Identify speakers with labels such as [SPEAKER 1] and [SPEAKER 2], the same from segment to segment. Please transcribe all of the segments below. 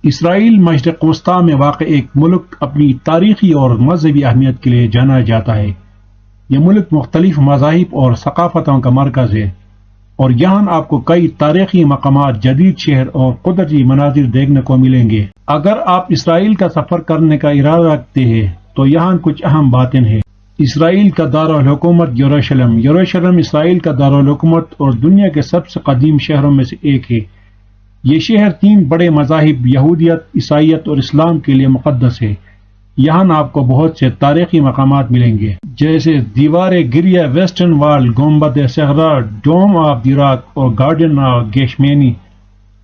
[SPEAKER 1] اسرائیل مشرق وسطیٰ میں واقع ایک ملک اپنی تاریخی اور مذہبی اہمیت کے لیے جانا جاتا ہے۔ یہ ملک مختلف مذاہب اور ثقافتوں کا مرکز ہے، اور یہاں آپ کو کئی تاریخی مقامات، جدید شہر اور قدرتی مناظر دیکھنے کو ملیں گے۔ اگر آپ اسرائیل کا سفر کرنے کا ارادہ رکھتے ہیں تو یہاں کچھ اہم باتیں ہیں۔ اسرائیل کا دارالحکومت یروشلم۔ یروشلم اسرائیل کا دارالحکومت اور دنیا کے سب سے قدیم شہروں میں سے ایک ہے۔ یہ شہر 3 بڑے مذاہب یہودیت، عیسائیت اور اسلام کے لیے مقدس ہے۔ یہاں آپ کو بہت سے تاریخی مقامات ملیں گے، جیسے دیوار گریہ، ویسٹرن وال، گنبد صخرہ، ڈوم آف دی راک اور گارڈن آف گیشمینی۔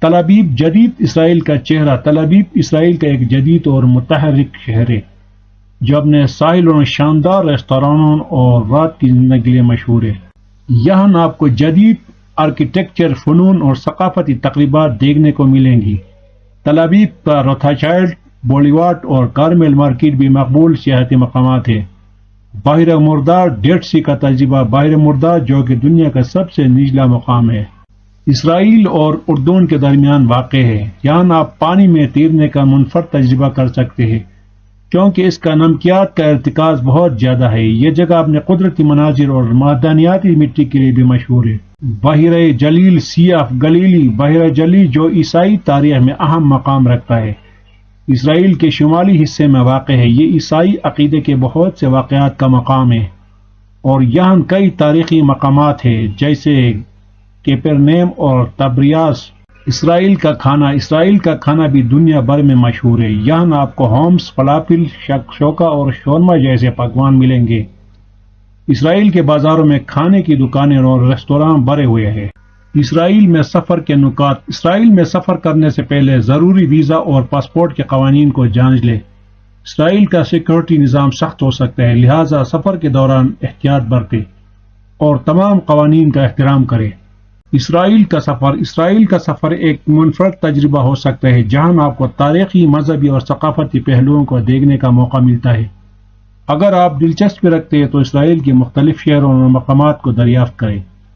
[SPEAKER 1] تل ابیب جدید اسرائیل کا چہرہ۔ تل ابیب اسرائیل کا ایک جدید اور متحرک شہر ہے جو اپنے ساحلوں، شاندار ریستورانوں اور رات کی زندگی کے لیے مشہور ہے۔ یہاں آپ کو جدید آرکیٹیکچر، فنون اور ثقافتی تقریبات دیکھنے کو ملیں گی۔ تل ابیب کا روتھاشائلڈ بولیوارڈ اور کارمل مارکیٹ بھی مقبول سیاحتی مقامات ہیں۔ بحیرہ مردار، ڈیڈ سی کا تجربہ۔ بحیرہ مردار جو کہ دنیا کا سب سے نچلا مقام ہے، اسرائیل اور اردن کے درمیان واقع ہے۔ یہاں آپ پانی میں تیرنے کا منفرد تجربہ کر سکتے ہیں، کیونکہ اس کا نمکیات کا ارتکاز بہت زیادہ ہے۔ یہ جگہ اپنے قدرتی مناظر اور معدنیاتی مٹی کے لیے بھی مشہور ہے۔ بحیرہ جلیل، سی آف گلیلی۔ بحیرہ جلیل جو عیسائی تاریخ میں اہم مقام رکھتا ہے، اسرائیل کے شمالی حصے میں واقع ہے۔ یہ عیسائی عقیدے کے بہت سے واقعات کا مقام ہے، اور یہاں کئی تاریخی مقامات ہیں جیسے کیپرنیم اور تبریاس۔ اسرائیل کا کھانا۔ اسرائیل کا کھانا بھی دنیا بھر میں مشہور ہے۔ یہاں آپ کو ہومس، فلافل، شکشوکا اور شورما جیسے پکوان ملیں گے۔ اسرائیل کے بازاروں میں کھانے کی دکانیں اور ریستوران بھرے ہوئے ہیں۔ اسرائیل میں سفر کے نکات۔ اسرائیل میں سفر کرنے سے پہلے ضروری ویزا اور پاسپورٹ کے قوانین کو جانچ لیں۔ اسرائیل کا سیکورٹی نظام سخت ہو سکتا ہے، لہٰذا سفر کے دوران احتیاط برتیں اور تمام قوانین کا احترام کریں۔ اسرائیل کا سفر۔ اسرائیل کا سفر ایک منفرد تجربہ ہو سکتا ہے جہاں آپ کو تاریخی، مذہبی اور ثقافتی پہلوؤں کو دیکھنے کا موقع ملتا ہے۔ اگر آپ دلچسپی رکھتے ہیں تو اسرائیل کے مختلف شہروں اور مقامات کو دریافت کریں۔